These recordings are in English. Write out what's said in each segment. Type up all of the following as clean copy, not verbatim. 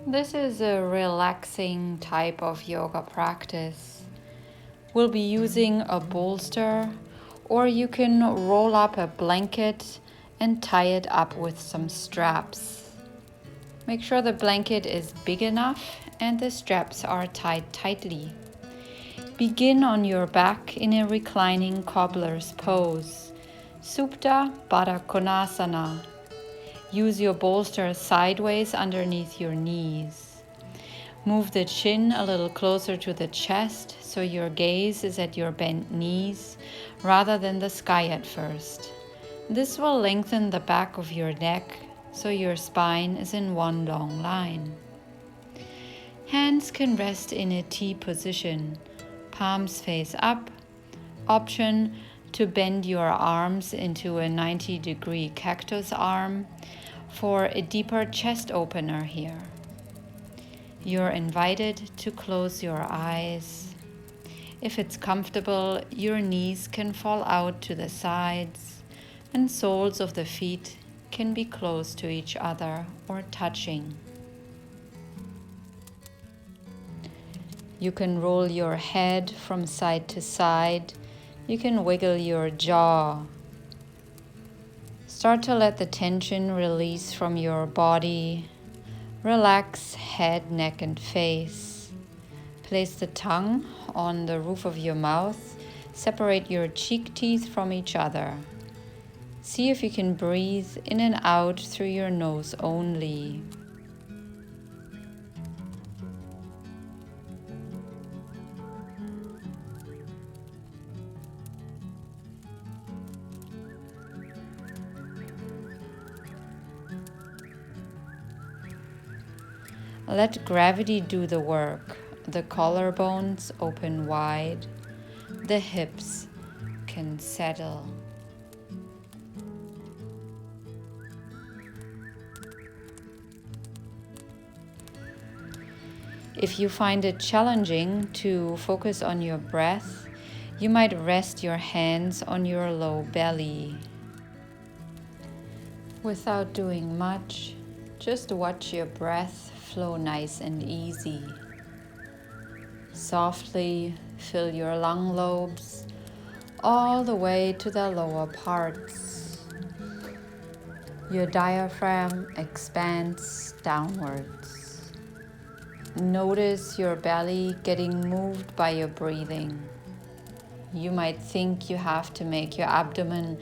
This is a relaxing type of yoga practice. We'll be using a bolster, or you can roll up a blanket and tie it up with some straps. Make sure the blanket is big enough and the straps are tied tightly. Begin on your back in a reclining cobbler's pose, Supta Baddha Konasana. Use your bolster sideways underneath your knees. Move the chin a little closer to the chest so your gaze is at your bent knees rather than the sky at first. This will lengthen the back of your neck so your spine is in one long line. Hands can rest in a T position, palms face up. Option to bend your arms into a 90-degree cactus arm for a deeper chest opener here. You're invited to close your eyes. If it's comfortable, your knees can fall out to the sides and soles of the feet can be close to each other or touching. You can roll your head from side to side. You can wiggle your jaw. Start to let the tension release from your body. Relax head, neck, and face. Place the tongue on the roof of your mouth. Separate your cheek teeth from each other. See if you can breathe in and out through your nose only. Let gravity do the work. The collarbones open wide. The hips can settle. If you find it challenging to focus on your breath, you might rest your hands on your low belly. Without doing much, just watch your breath flow nice and easy. Softly fill your lung lobes all the way to the lower parts. Your diaphragm expands downwards. Notice your belly getting moved by your breathing. You might think you have to make your abdomen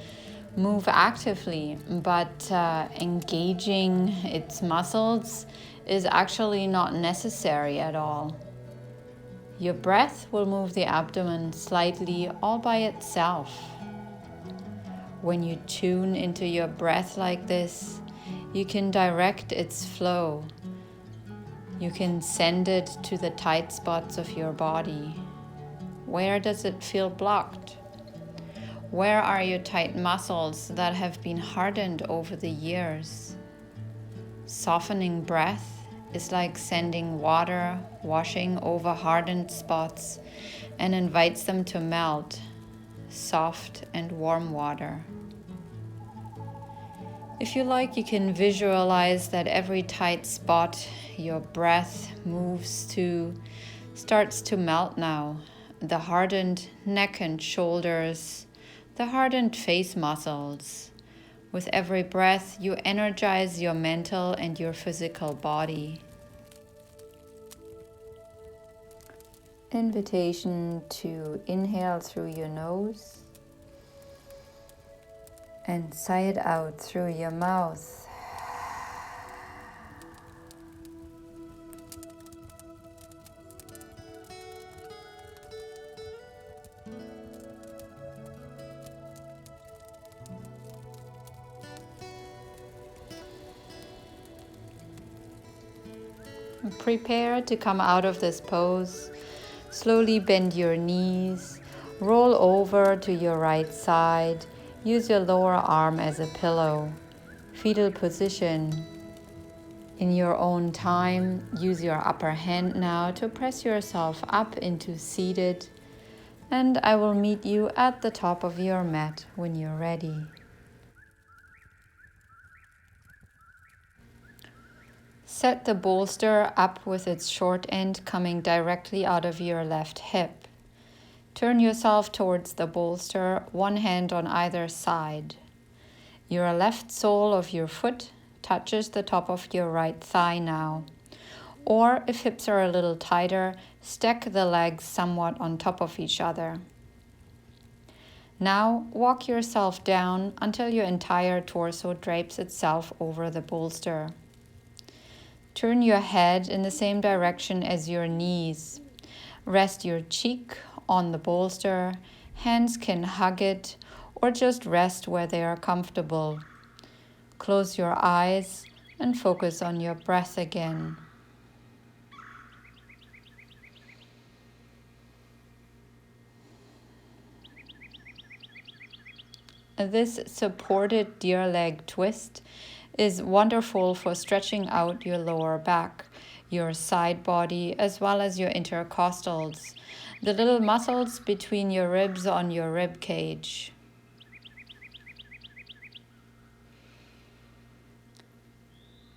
move actively, but engaging its muscles is actually not necessary at all. Your breath will move the abdomen slightly all by itself. When you tune into your breath like this, you can direct its flow. You can send it to the tight spots of your body. Where does it feel blocked? Where are your tight muscles that have been hardened over the years? Softening breath is like sending water washing over hardened spots and invites them to melt, soft and warm water. If you like, you can visualize that every tight spot your breath moves to starts to melt now. The hardened neck and shoulders, the hardened face muscles. With every breath, you energize your mental and your physical body. Invitation to inhale through your nose and sigh it out through your mouth. Prepare to come out of this pose. Slowly bend your knees, roll over to your right side. Use your lower arm as a pillow. Fetal position. In your own time, use your upper hand now to press yourself up into seated, and I will meet you at the top of your mat when you're Set the bolster up with its short end coming directly out of your left hip. Turn yourself towards the bolster, one hand on either side. Your left sole of your foot touches the top of your right thigh now. Or if hips are a little tighter, stack the legs somewhat on top of each other. Now walk yourself down until your entire torso drapes itself over the bolster. Turn your head in the same direction as your knees. Rest your cheek on the bolster. Hands can hug it or just rest where they are comfortable. Close your eyes and focus on your breath again. This supported deer leg twist is wonderful for stretching out your lower back, your side body, as well as your intercostals, the little muscles between your ribs on your rib cage.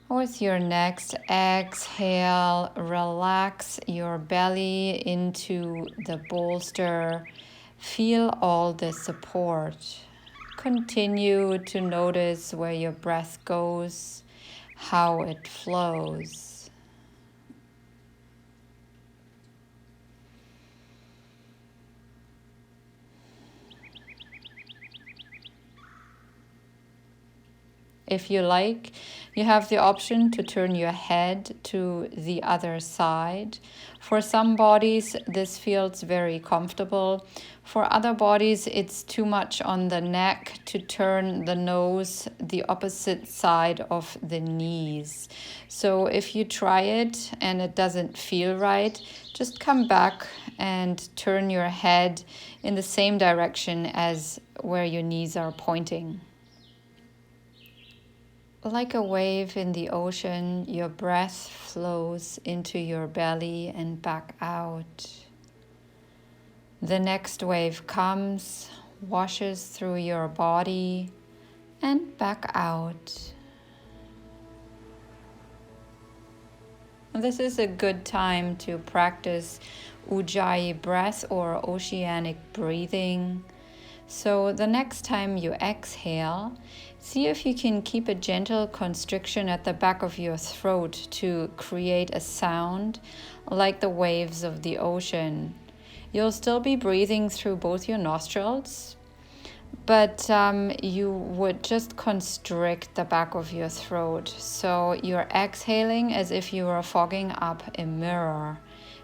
With your next exhale, relax your belly into the bolster. Feel all the support. Continue to notice where your breath goes, how it flows. If you like, you have the option to turn your head to the other side. For some bodies, this feels very comfortable. For other bodies, it's too much on the neck to turn the nose the opposite side of the knees. So if you try it and it doesn't feel right, just come back and turn your head in the same direction as where your knees are pointing. Like a wave in the ocean, your breath flows into your belly and back out. The next wave comes, washes through your body and back out. This is a good time to practice Ujjayi breath or oceanic breathing. So the next time you exhale, see if you can keep a gentle constriction at the back of your throat to create a sound like the waves of the ocean. You'll still be breathing through both your nostrils, but you would just constrict the back of your throat. So you're exhaling as if you were fogging up a mirror.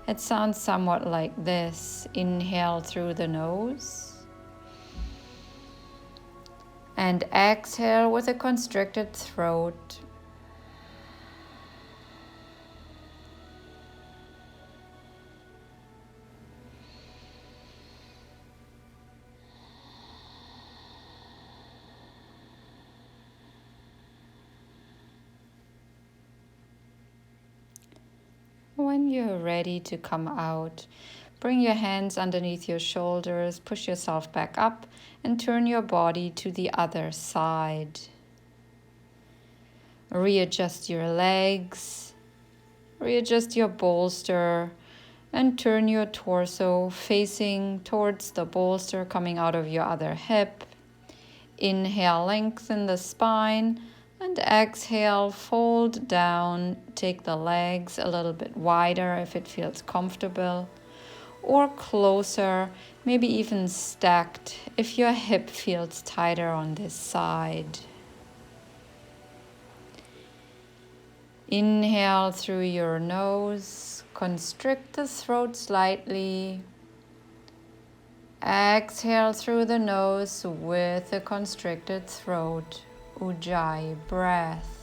It sounds somewhat like this. Inhale through the nose. And exhale with a constricted throat. When you're ready to come out, bring your hands underneath your shoulders, push yourself back up, and turn your body to the other side. Readjust your legs, readjust your bolster, and turn your torso facing towards the bolster coming out of your other hip. Inhale, lengthen the spine, and exhale, fold down. Take the legs a little bit wider if it feels comfortable, or closer, maybe even stacked if your hip feels tighter on this side. Inhale through your nose, constrict the throat slightly. Exhale through the nose with a constricted throat, Ujjayi breath.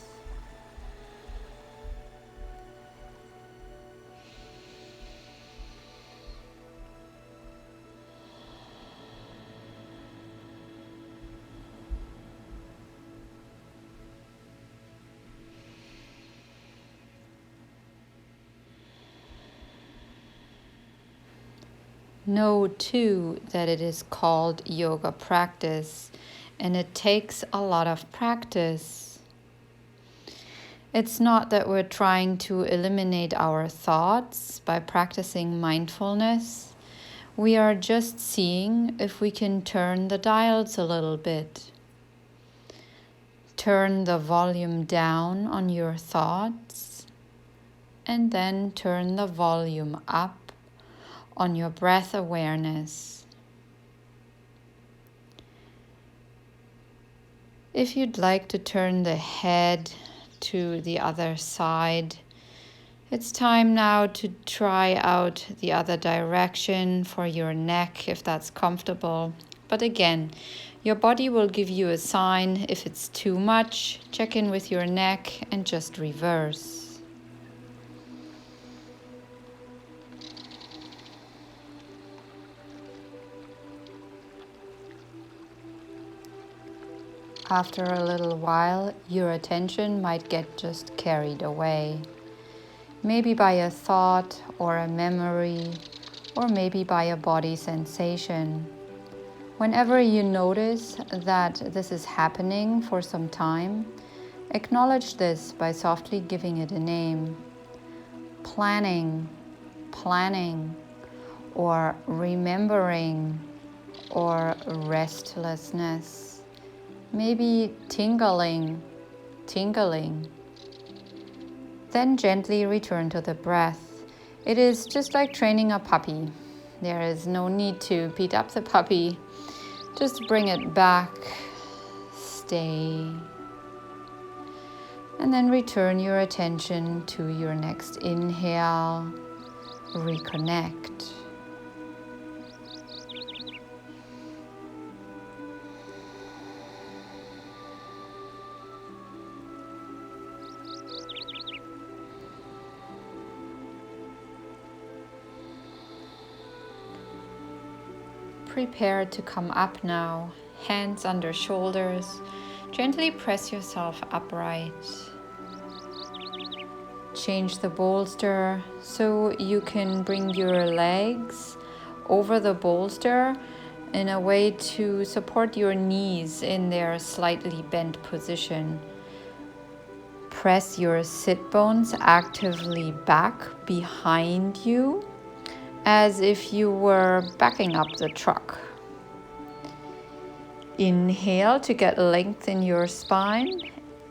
Know too that it is called yoga practice, and it takes a lot of practice. It's not that we're trying to eliminate our thoughts by practicing mindfulness. We are just seeing if we can turn the dials a little bit. Turn the volume down on your thoughts, and then turn the volume up on your breath awareness. If you'd like to turn the head to the other side, it's time now to try out the other direction for your neck if that's comfortable. But again, your body will give you a sign if it's too much. Check in with your neck and just reverse. After a little while, your attention might get just carried away. Maybe by a thought or a memory, or maybe by a body sensation. Whenever you notice that this is happening for some time, acknowledge this by softly giving it a name. Planning, or remembering, or restlessness. Maybe tingling. Then gently return to the breath. It is just like training a puppy. There is no need to beat up the puppy. Just bring it back, stay, and then return your attention to your next inhale, reconnect. Prepare to come up now, hands under shoulders. Gently press yourself upright. Change the bolster so you can bring your legs over the bolster in a way to support your knees in their slightly bent position. Press your sit bones actively back behind you, as if you were backing up the truck. Inhale to get length in your spine.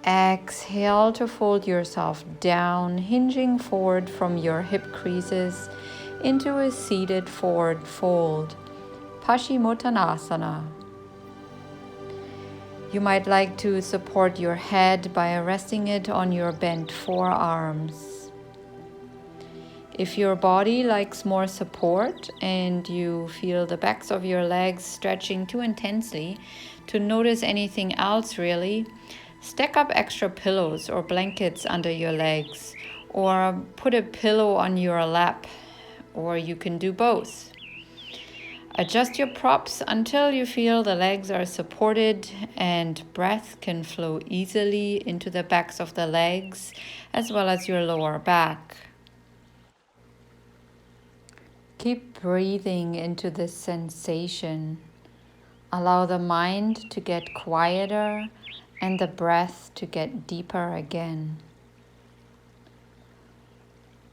Exhale to fold yourself down, hinging forward from your hip creases into a seated forward fold. Paschimottanasana. You might like to support your head by resting it on your bent forearms. If your body likes more support and you feel the backs of your legs stretching too intensely to notice anything else really, stack up extra pillows or blankets under your legs, or put a pillow on your lap, or you can do both. Adjust your props until you feel the legs are supported and breath can flow easily into the backs of the legs as well as your lower back. Keep breathing into this sensation. Allow the mind to get quieter and the breath to get deeper again.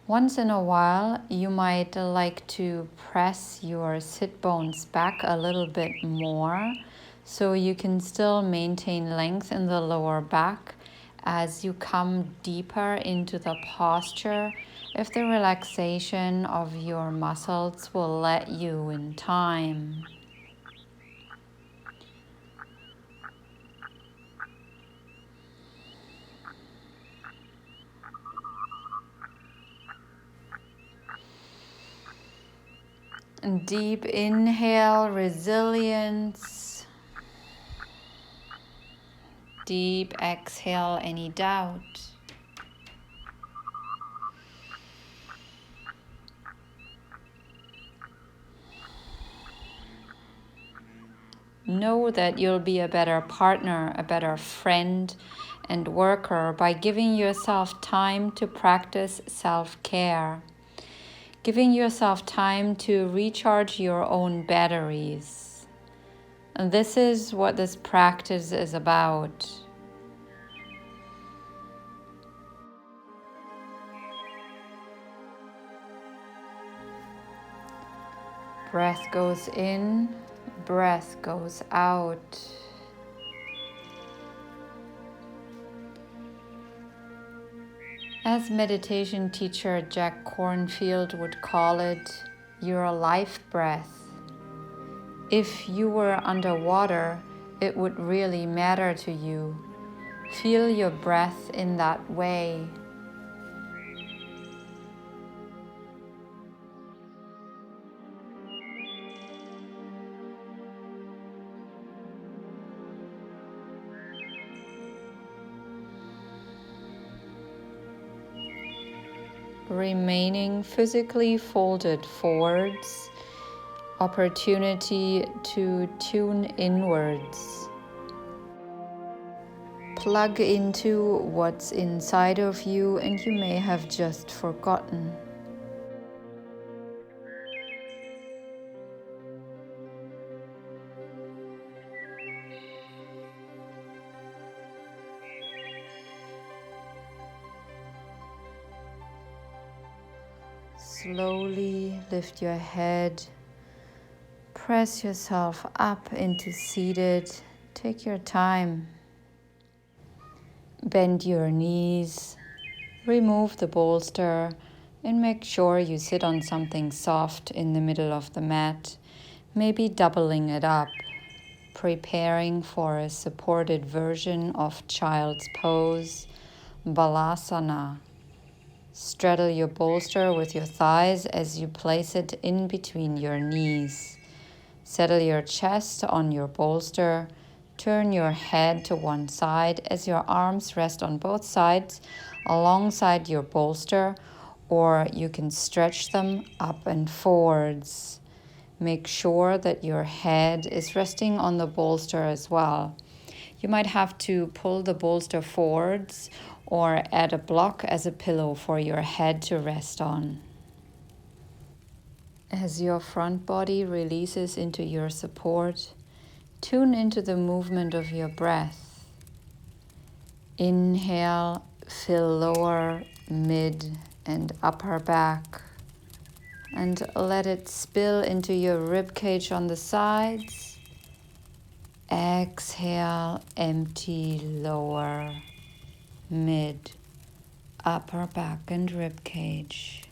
Once in a while, you might like to press your sit bones back a little bit more so you can still maintain length in the lower back as you come deeper into the posture if the relaxation of your muscles will let you in time. And deep inhale, resilience. Deep exhale, any doubt. Know that you'll be a better partner, a better friend and worker by giving yourself time to practice self-care. Giving yourself time to recharge your own batteries. And this is what this practice is about. Breath goes in, breath goes out. As meditation teacher Jack Kornfield would call it, your life breath. If you were underwater, it would really matter to you. Feel your breath in that way. Remaining physically folded forwards, opportunity to tune inwards. Plug into what's inside of you and you may have just forgotten. Slowly lift your head, press yourself up into seated. Take your time. Bend your knees, remove the bolster, and make sure you sit on something soft in the middle of the mat, maybe doubling it up, preparing for a supported version of child's pose, Balasana. Straddle your bolster with your thighs as you place it in between your knees. Settle your chest on your bolster. Turn your head to one side as your arms rest on both sides alongside your bolster, or you can stretch them up and forwards. Make sure that your head is resting on the bolster as well. You might have to pull the bolster forwards or add a block as a pillow for your head to rest on. As your front body releases into your support, tune into the movement of your breath. Inhale, fill lower, mid, and upper back, and let it spill into your rib cage on the sides. Exhale, empty lower, mid, upper back and rib cage.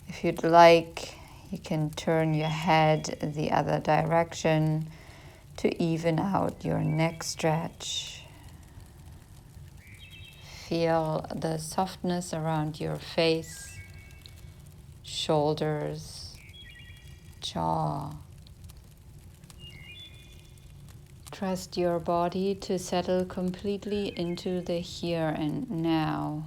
If you'd like, you can turn your head the other direction to even out your neck stretch. Feel the softness around your face, shoulders, jaw. Trust your body to settle completely into the here and now.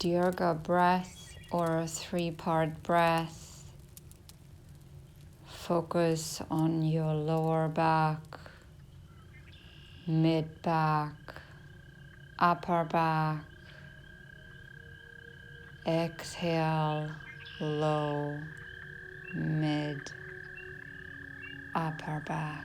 Dirga breath or a three-part breath. Focus on your lower back, mid back, upper back. Exhale, low, mid, upper back.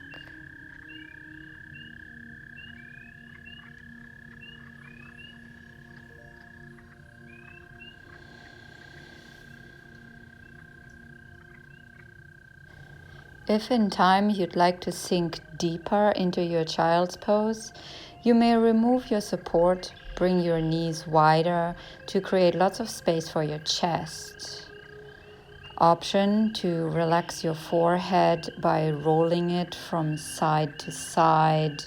If in time you'd like to sink deeper into your child's pose, you may remove your support, bring your knees wider to create lots of space for your chest. Option to relax your forehead by rolling it from side to side.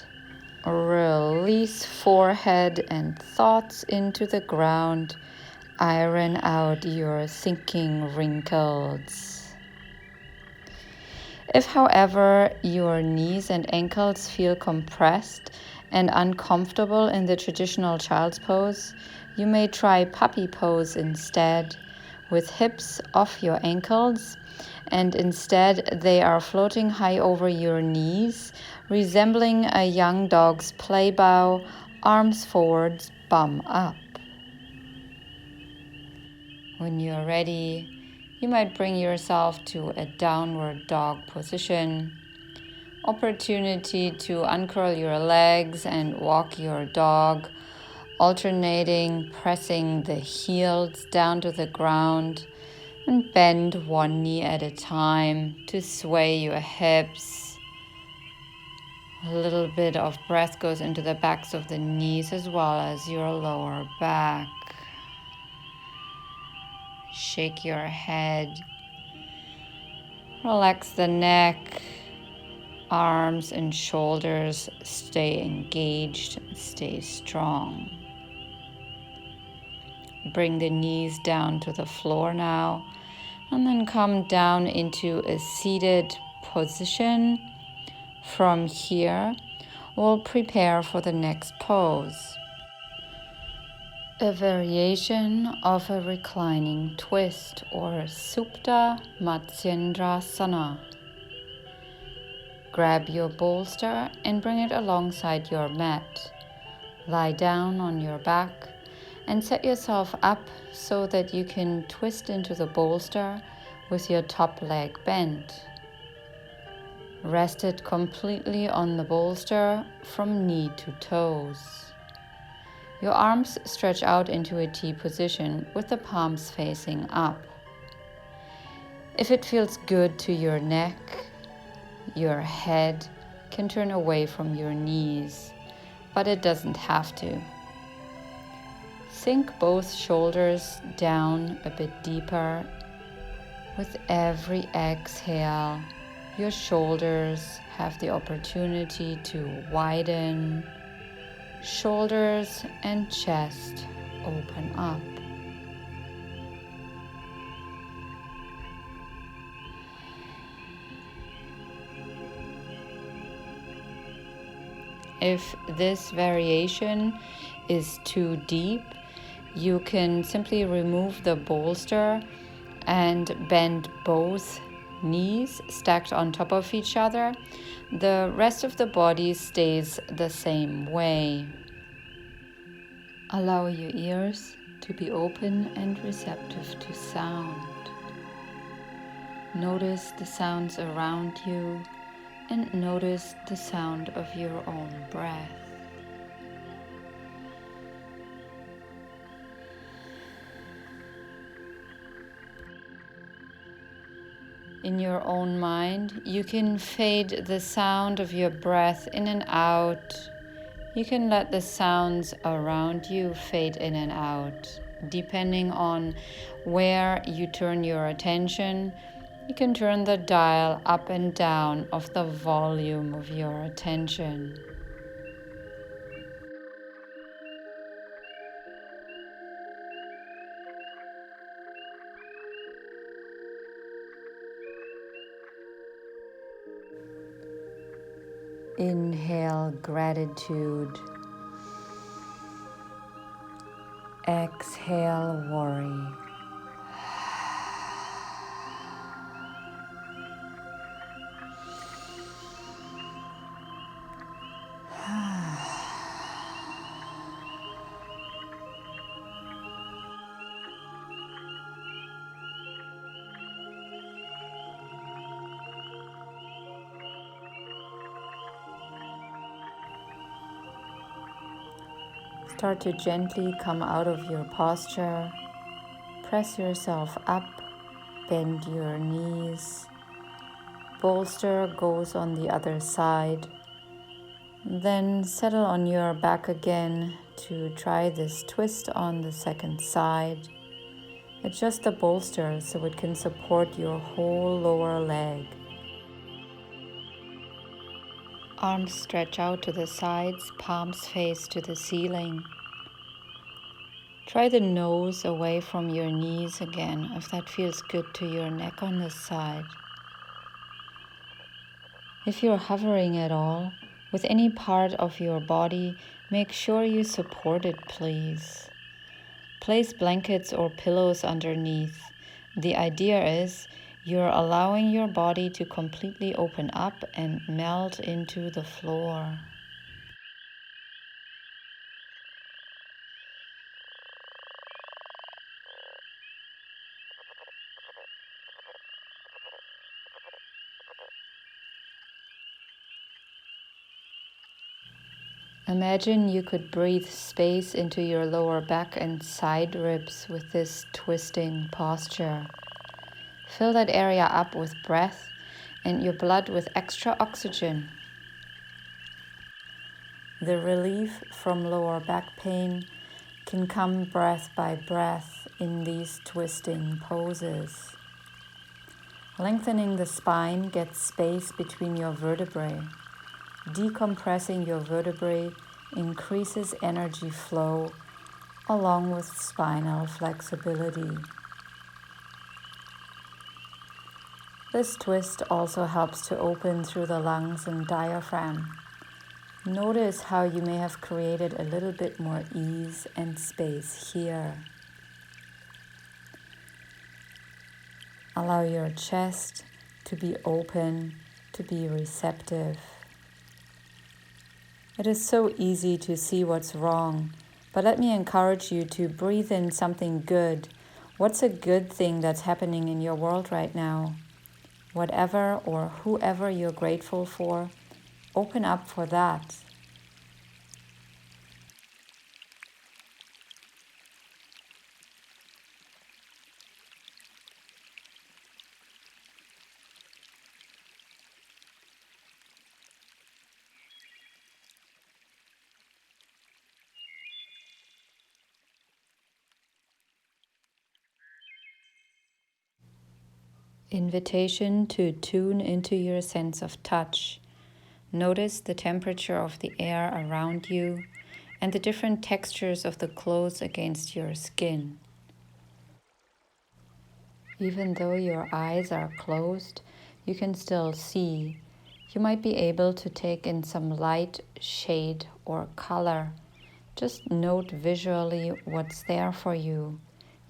Release forehead and thoughts into the ground. Iron out your thinking wrinkles. If, however, your knees and ankles feel compressed and uncomfortable in the traditional child's pose, you may try puppy pose instead, with hips off your ankles, and instead they are floating high over your knees, resembling a young dog's play bow, arms forwards, bum up. When you're ready, you might bring yourself to a downward dog position, opportunity to uncurl your legs and walk your dog, alternating pressing the heels down to the ground and bend one knee at a time to sway your hips. A little bit of breath goes into the backs of the knees as well as your lower back. Shake your head. Relax the neck. Arms and shoulders stay engaged, stay strong. Bring the knees down to the floor now, and then come down into a seated position. From here, we'll prepare for the next pose. A variation of a reclining twist or Supta Matsyendrasana. Grab your bolster and bring it alongside your mat. Lie down on your back and set yourself up so that you can twist into the bolster with your top leg bent. Rest it completely on the bolster from knee to toes. Your arms stretch out into a T position with the palms facing up. If it feels good to your neck, your head can turn away from your knees, but it doesn't have to. Sink both shoulders down a bit deeper. With every exhale, your shoulders have the opportunity to widen. Shoulders and chest open up. If this variation is too deep, you can simply remove the bolster and bend both knees stacked on top of each other. The rest of the body stays the same way. Allow your ears to be open and receptive to sound. Notice the sounds around you and notice the sound of your own breath. In your own mind, you can fade the sound of your breath in and out. You can let the sounds around you fade in and out. Depending on where you turn your attention, you can turn the dial up and down of the volume of your attention. Inhale gratitude. Exhale worry. Start to gently come out of your posture. Press yourself up, bend your knees. Bolster goes on the other side. Then settle on your back again to try this twist on the second side. Adjust the bolster so it can support your whole lower leg. Arms stretch out to the sides, palms face to the ceiling. Try the nose away from your knees again if that feels good to your neck on this side. If you're hovering at all with any part of your body, make sure you support it, please. Place blankets or pillows underneath. The idea is you're allowing your body to completely open up and melt into the floor. Imagine you could breathe space into your lower back and side ribs with this twisting posture. Fill that area up with breath and your blood with extra oxygen. The relief from lower back pain can come breath by breath in these twisting poses. Lengthening the spine gets space between your vertebrae. Decompressing your vertebrae increases energy flow along with spinal flexibility. This twist also helps to open through the lungs and diaphragm. Notice how you may have created a little bit more ease and space here. Allow your chest to be open, to be receptive. It is so easy to see what's wrong, but let me encourage you to breathe in something good. What's a good thing that's happening in your world right now? Whatever or whoever you're grateful for, open up for that. Invitation to tune into your sense of touch. Notice the temperature of the air around you and the different textures of the clothes against your skin. Even though your eyes are closed, you can still see. You might be able to take in some light, shade, or color. Just note visually what's there for you.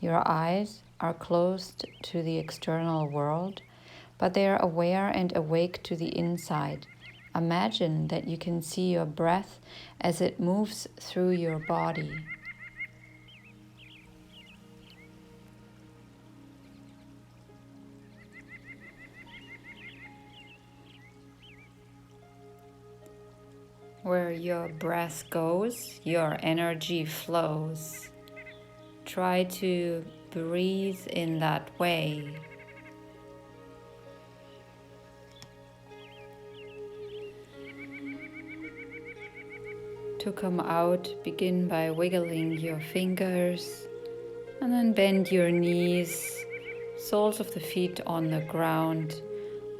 Your eyes are closed to the external world, but they are aware and awake to the inside. Imagine that you can see your breath as it moves through your body. Where your breath goes, your energy flows. Try to breathe in that way. To come out, begin by wiggling your fingers and then bend your knees, soles of the feet on the ground.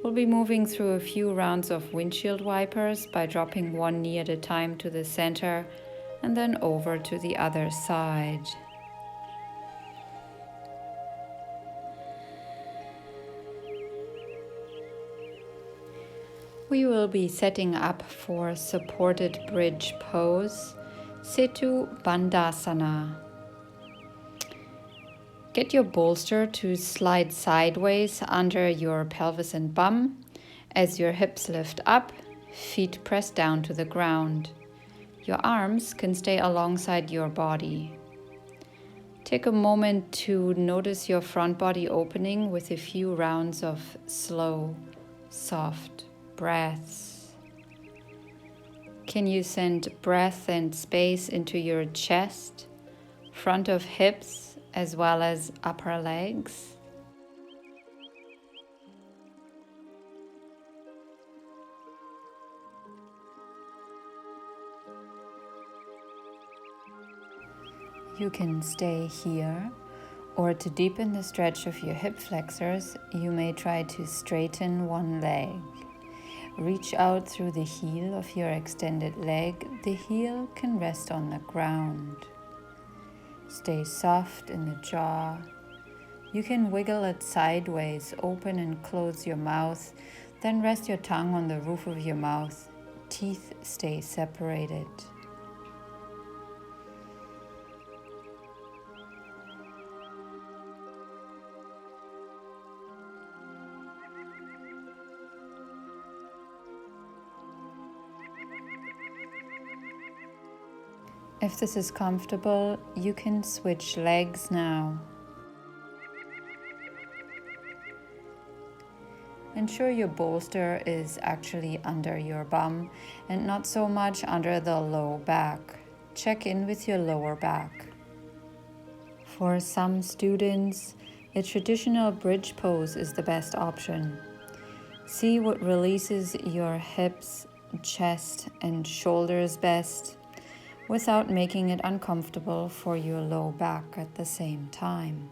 We'll be moving through a few rounds of windshield wipers by dropping one knee at a time to the center and then over to the other side. We will be setting up for supported bridge pose, Setu Bandhasana. Get your bolster to slide sideways under your pelvis and bum as your hips lift up, feet press down to the ground. Your arms can stay alongside your body. Take a moment to notice your front body opening with a few rounds of slow, soft breaths. Can you send breath and space into your chest, front of hips, as well as upper legs? You can stay here, or to deepen the stretch of your hip flexors, you may try to straighten one leg. Reach out through the heel of your extended leg. The heel can rest on the ground. Stay soft in the jaw. You can wiggle it sideways, open and close your mouth, then rest your tongue on the roof of your mouth. Teeth stay separated. If this is comfortable, you can switch legs now. And ensure your bolster is actually under your bum and not so much under the low back. Check in with your lower back. For some students, a traditional bridge pose is the best option. See what releases your hips, chest, and shoulders best without making it uncomfortable for your low back at the same time.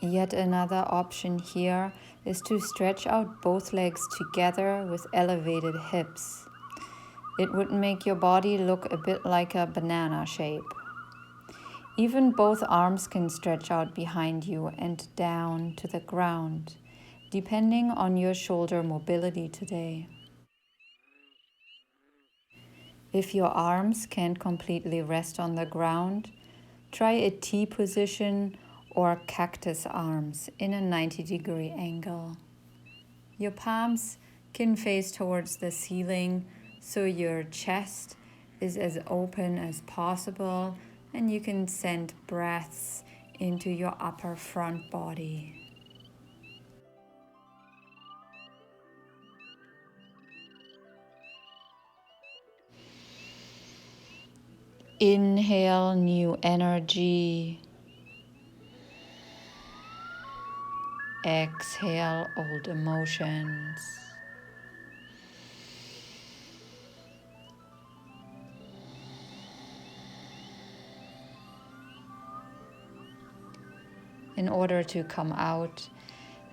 Yet another option here is to stretch out both legs together with elevated hips. It would make your body look a bit like a banana shape. Even both arms can stretch out behind you and down to the ground, depending on your shoulder mobility today. If your arms can't completely rest on the ground, try a T position or cactus arms in a 90-degree angle. Your palms can face towards the ceiling so your chest is as open as possible and you can send breaths into your upper front body. Inhale new energy. Exhale old emotions. In order to come out,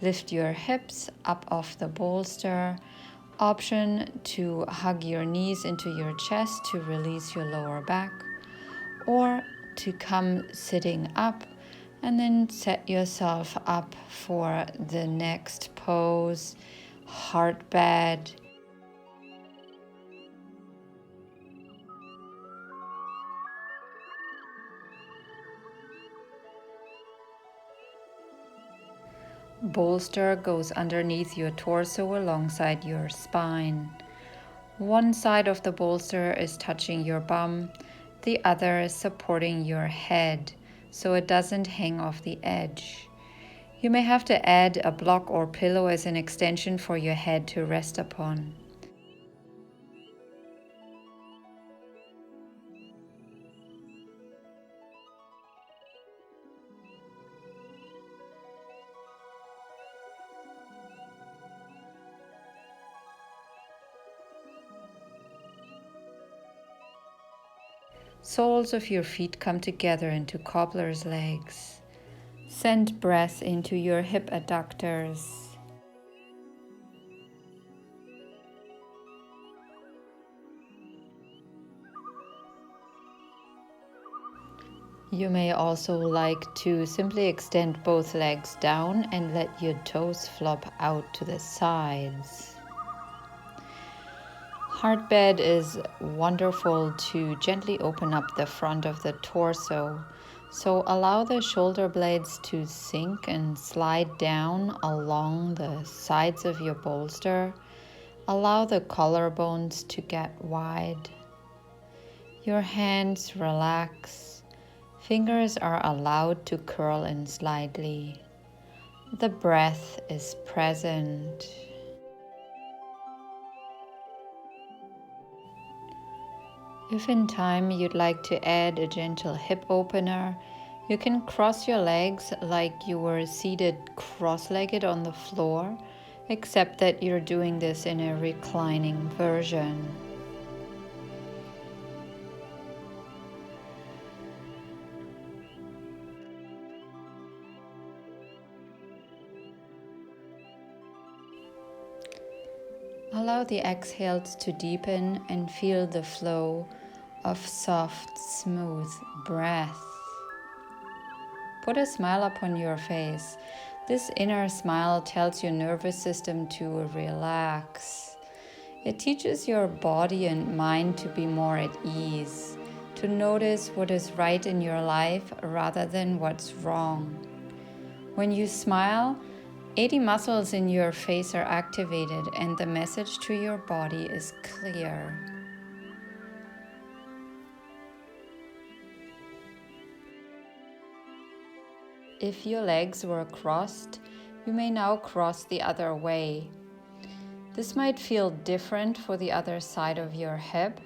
lift your hips up off the bolster. Option to hug your knees into your chest to release your lower back, or to come sitting up and then set yourself up for the next pose, heart bed. Bolster goes underneath your torso alongside your spine. One side of the bolster is touching your bum, the other is supporting your head so it doesn't hang off the edge. You may have to add a block or pillow as an extension for your head to rest upon. Soles of your feet come together into cobbler's legs. Send breath into your hip adductors. You may also like to simply extend both legs down and let your toes flop out to the sides. Heart bed is wonderful to gently open up the front of the torso. So allow the shoulder blades to sink and slide down along the sides of your bolster. Allow the collarbones to get wide. Your hands relax. Fingers are allowed to curl in slightly. The breath is present. If in time you'd like to add a gentle hip opener, you can cross your legs like you were seated cross-legged on the floor, except that you're doing this in a reclining version. Allow the exhales to deepen and feel the flow of soft, smooth breath. Put a smile upon your face. This inner smile tells your nervous system to relax. It teaches your body and mind to be more at ease, to notice what is right in your life rather than what's wrong. When you smile, 80 muscles in your face are activated and the message to your body is clear. If your legs were crossed, you may now cross the other way. This might feel different for the other side of your hip,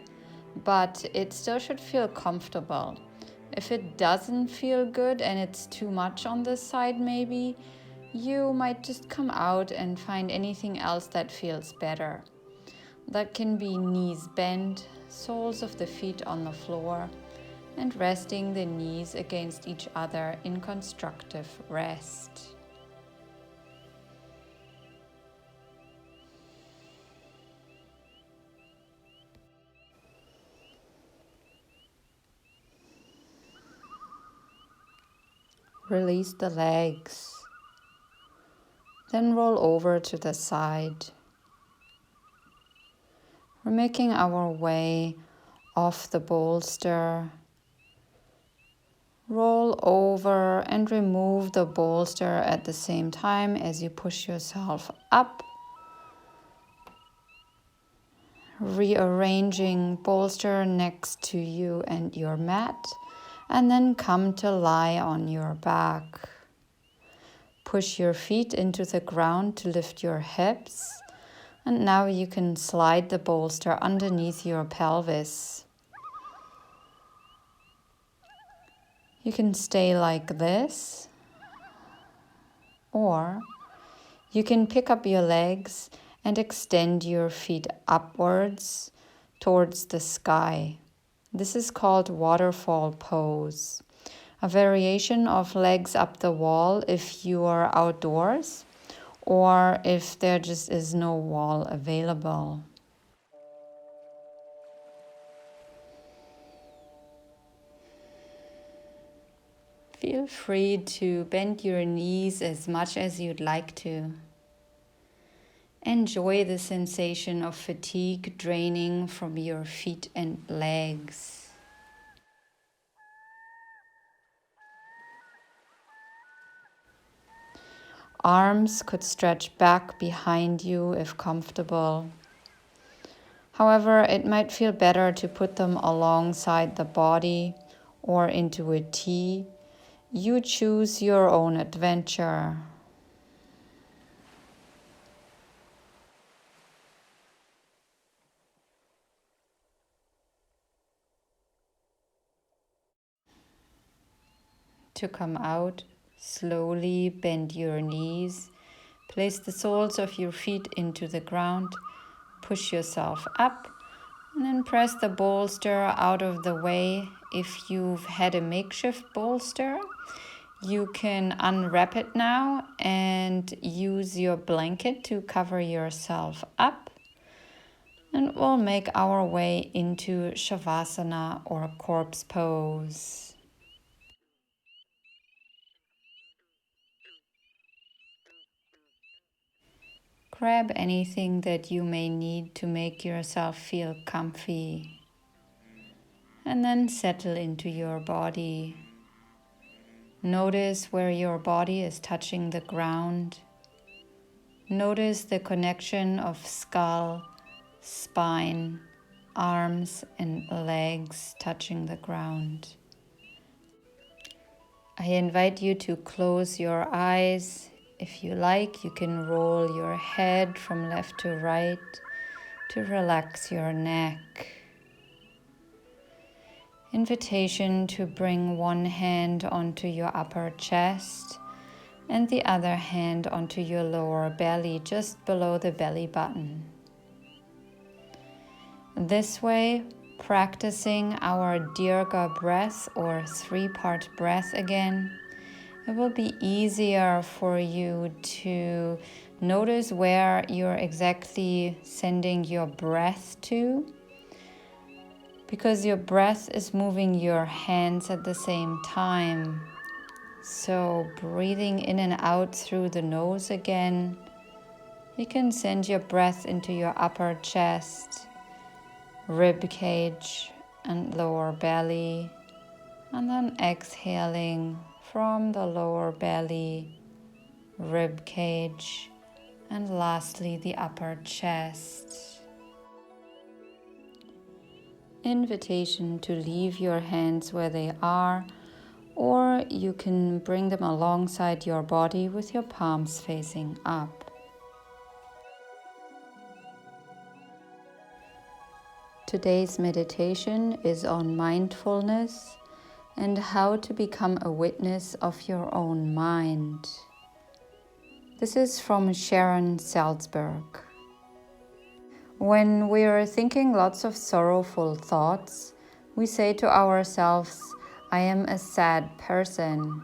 but it still should feel comfortable. If it doesn't feel good and it's too much on this side maybe, you might just come out and find anything else that feels better. That can be knees bent, soles of the feet on the floor, and resting the knees against each other in constructive rest. Release the legs. Then roll over to the side. We're making our way off the bolster. Roll over and remove the bolster at the same time as you push yourself up. Rearranging bolster next to you and your mat, and then come to lie on your back. Push your feet into the ground to lift your hips, and now you can slide the bolster underneath your pelvis. You can stay like this, or you can pick up your legs and extend your feet upwards towards the sky. This is called waterfall pose, a variation of legs up the wall if you are outdoors or if there just is no wall available. Feel free to bend your knees as much as you'd like to. Enjoy the sensation of fatigue draining from your feet and legs. Arms could stretch back behind you if comfortable. However, it might feel better to put them alongside the body or into a T. You choose your own adventure. To come out, slowly bend your knees. Place the soles of your feet into the ground. Push yourself up and then press the bolster out of the way. If you've had a makeshift bolster, you can unwrap it now and use your blanket to cover yourself up. And we'll make our way into Shavasana or corpse pose. Grab anything that you may need to make yourself feel comfy. And then settle into your body. Notice where your body is touching the ground. Notice the connection of skull, spine, arms and legs touching the ground. I invite you to close your eyes. If you like, you can roll your head from left to right to relax your neck. Invitation to bring one hand onto your upper chest and the other hand onto your lower belly, just below the belly button. This way, practicing our Dirga breath or three-part breath again, it will be easier for you to notice where you're exactly sending your breath to, because your breath is moving your hands at the same time. So breathing in and out through the nose again, you can send your breath into your upper chest, rib cage and lower belly, and then exhaling from the lower belly, rib cage, and lastly the upper chest. Invitation to leave your hands where they are or you can bring them alongside your body with your palms facing up. Today's meditation is on mindfulness and how to become a witness of your own mind. This is from Sharon Salzberg. When we are thinking lots of sorrowful thoughts, we say to ourselves, I am a sad person.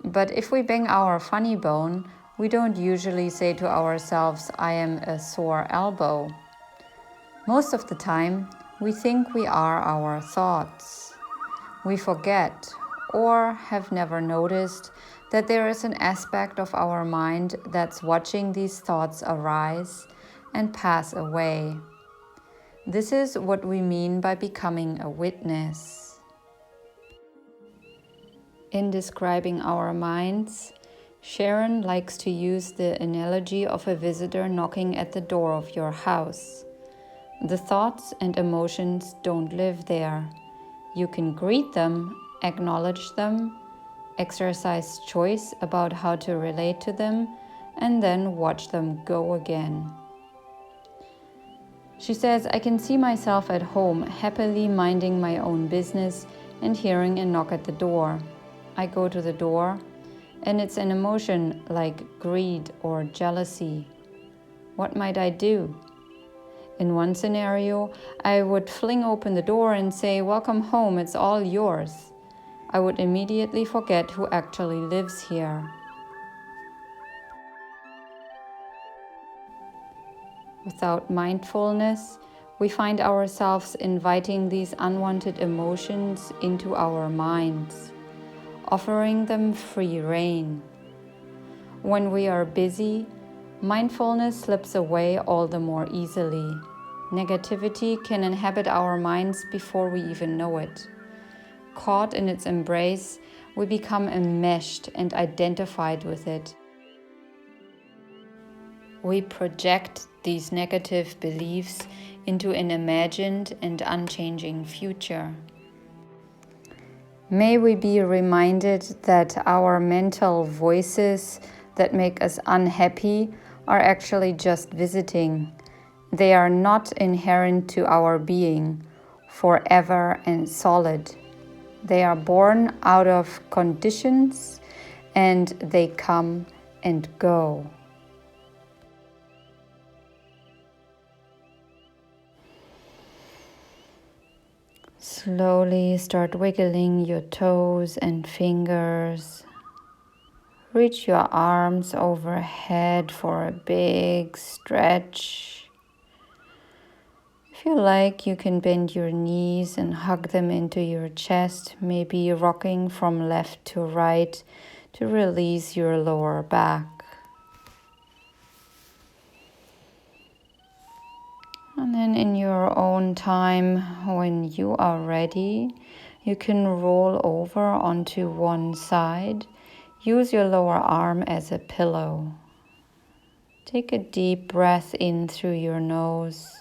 But if we bang our funny bone, we don't usually say to ourselves, I am a sore elbow. Most of the time, we think we are our thoughts. We forget or have never noticed that there is an aspect of our mind that's watching these thoughts arise and pass away. This is what we mean by becoming a witness. In describing our minds, Sharon likes to use the analogy of a visitor knocking at the door of your house. The thoughts and emotions don't live there. You can greet them, acknowledge them, exercise choice about how to relate to them, and then watch them go again. She says, I can see myself at home, happily minding my own business and hearing a knock at the door. I go to the door, and it's an emotion like greed or jealousy. What might I do? In one scenario, I would fling open the door and say, welcome home, it's all yours. I would immediately forget who actually lives here. Without mindfulness, we find ourselves inviting these unwanted emotions into our minds, offering them free rein. When we are busy, mindfulness slips away all the more easily. Negativity can inhabit our minds before we even know it. Caught in its embrace, we become enmeshed and identified with it. We project these negative beliefs into an imagined and unchanging future. May we be reminded that our mental voices that make us unhappy are actually just visiting. They are not inherent to our being, forever and solid. They are born out of conditions, and they come and go. Slowly start wiggling your toes and fingers. Reach your arms overhead for a big stretch. If you like, you can bend your knees and hug them into your chest, maybe rocking from left to right to release your lower back. And then in your own time, when you are ready, you can roll over onto one side. Use your lower arm as a pillow. Take a deep breath in through your nose.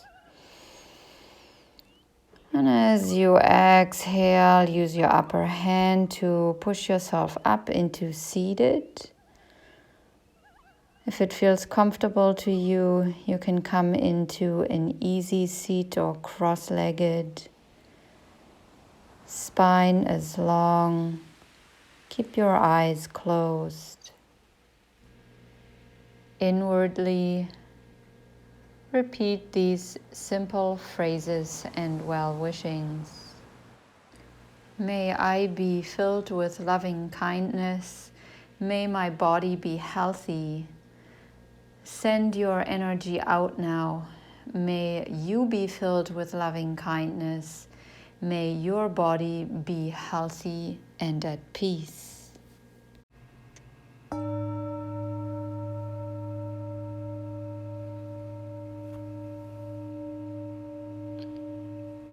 And as you exhale, use your upper hand to push yourself up into seated. If it feels comfortable to you, you can come into an easy seat or cross-legged. Spine is long. Keep your eyes closed. Inwardly, repeat these simple phrases and well-wishings. May I be filled with loving kindness. May my body be healthy. Send your energy out now. May you be filled with loving kindness. May your body be healthy and at peace.